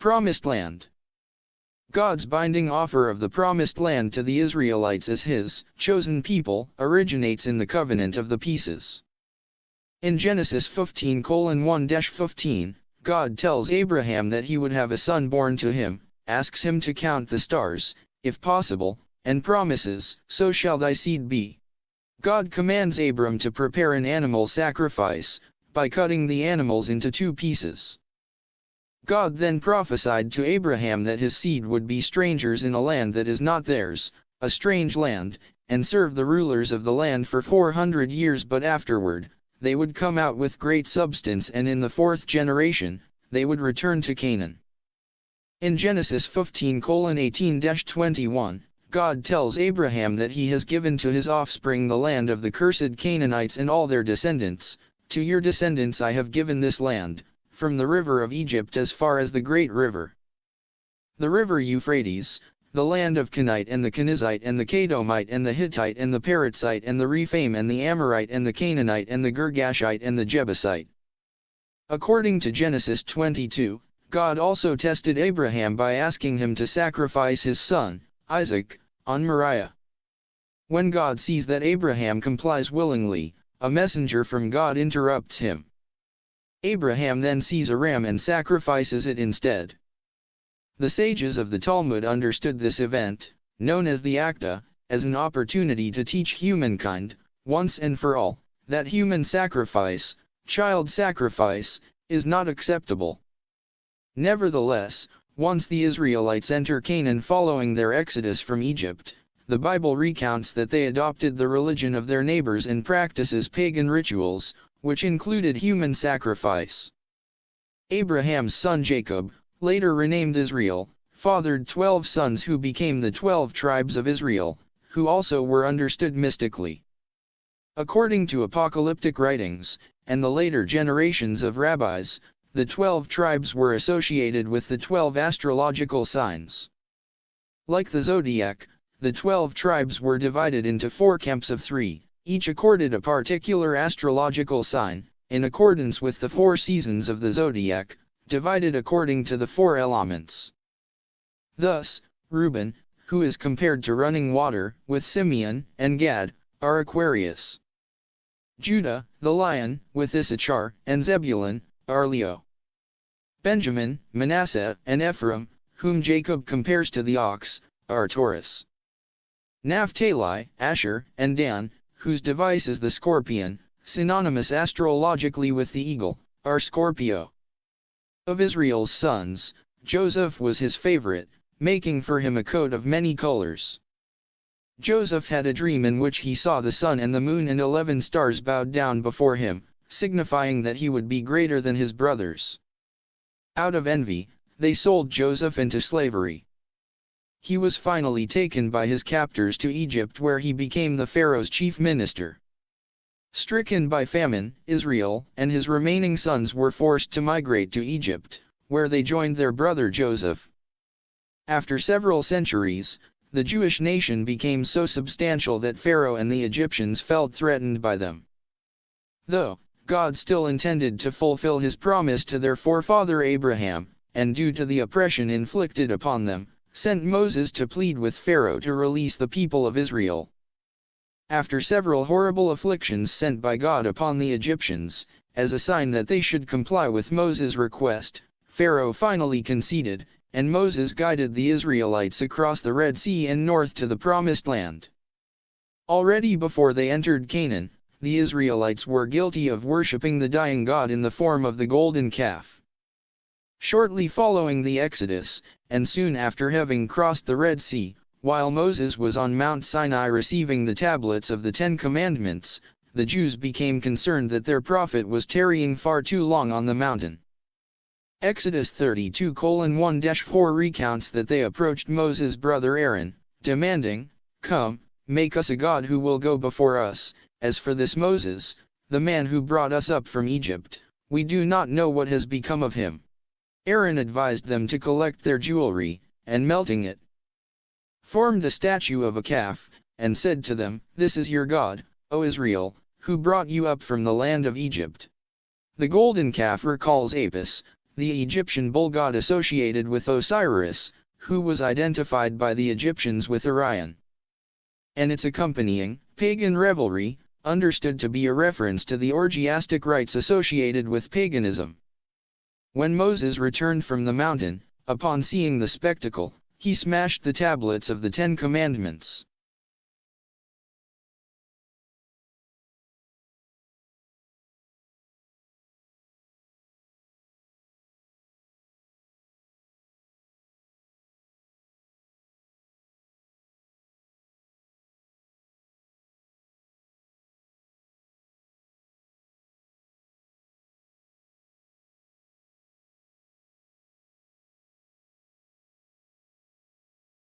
Promised Land. God's binding offer of the Promised Land to the Israelites as His chosen people originates in the covenant of the pieces. In Genesis 15:1-15, God tells Abraham that he would have a son born to him, asks him to count the stars, if possible, and promises, "So shall thy seed be." God commands Abram to prepare an animal sacrifice, by cutting the animals into two pieces. God then prophesied to Abraham that his seed would be strangers in a land that is not theirs, a strange land, and serve the rulers of the land for 400 years, but afterward, they would come out with great substance, and in the fourth generation, they would return to Canaan. In Genesis 15:18-21, God tells Abraham that he has given to his offspring the land of the cursed Canaanites and all their descendants. "To your descendants I have given this land, from the river of Egypt as far as the great river, the river Euphrates, the land of Kenite and the Kenizzite and the Cadomite and the Hittite and the Perizzite and the Rephaim and the Amorite and the Canaanite and the Girgashite and the Jebusite." According to Genesis 22, God also tested Abraham by asking him to sacrifice his son, Isaac, on Moriah. When God sees that Abraham complies willingly, a messenger from God interrupts him. Abraham then sees a ram and sacrifices it instead. The sages of the Talmud understood this event, known as the Akda, as an opportunity to teach humankind, once and for all, that human sacrifice, child sacrifice, is not acceptable. Nevertheless, once the Israelites enter Canaan following their exodus from Egypt, the Bible recounts that they adopted the religion of their neighbors and practices pagan rituals, which included human sacrifice. Abraham's son Jacob, later renamed Israel, fathered 12 sons who became the 12 tribes of Israel, who also were understood mystically. According to apocalyptic writings, and the later generations of rabbis, the 12 tribes were associated with the 12 astrological signs. Like the zodiac, the 12 tribes were divided into 4 camps of 3, each accorded a particular astrological sign, in accordance with the 4 seasons of the zodiac, divided according to the 4 elements. Thus, Reuben, who is compared to running water, with Simeon and Gad, are Aquarius. Judah, the lion, with Issachar and Zebulun, are Leo. Benjamin, Manasseh, and Ephraim, whom Jacob compares to the ox, are Taurus. Naphtali, Asher, and Dan, whose device is the scorpion, synonymous astrologically with the eagle, are Scorpio. Of Israel's sons, Joseph was his favorite, making for him a coat of many colors. Joseph had a dream in which he saw the sun and the moon and 11 stars bowed down before him, signifying that he would be greater than his brothers. Out of envy, they sold Joseph into slavery. He was finally taken by his captors to Egypt, where he became the Pharaoh's chief minister. Stricken by famine, Israel and his remaining sons were forced to migrate to Egypt, where they joined their brother Joseph. After several centuries, the Jewish nation became so substantial that Pharaoh and the Egyptians felt threatened by them. Though God still intended to fulfill his promise to their forefather Abraham, and due to the oppression inflicted upon them, sent Moses to plead with Pharaoh to release the people of Israel. After several horrible afflictions sent by God upon the Egyptians, as a sign that they should comply with Moses' request, Pharaoh finally conceded, and Moses guided the Israelites across the Red Sea and north to the Promised Land. Already before they entered Canaan, the Israelites were guilty of worshipping the dying God in the form of the golden calf. Shortly following the Exodus, and soon after having crossed the Red Sea, while Moses was on Mount Sinai receiving the tablets of the 10 Commandments, the Jews became concerned that their prophet was tarrying far too long on the mountain. Exodus 32:1-4 recounts that they approached Moses' brother Aaron, demanding, "Come, make us a god who will go before us. As for this Moses, the man who brought us up from Egypt, we do not know what has become of him." Aaron advised them to collect their jewelry, and melting it, formed a statue of a calf, and said to them, "This is your God, O Israel, who brought you up from the land of Egypt." The golden calf recalls Apis, the Egyptian bull god associated with Osiris, who was identified by the Egyptians with Orion. And its accompanying, pagan revelry, understood to be a reference to the orgiastic rites associated with paganism. When Moses returned from the mountain, upon seeing the spectacle, he smashed the tablets of the Ten Commandments.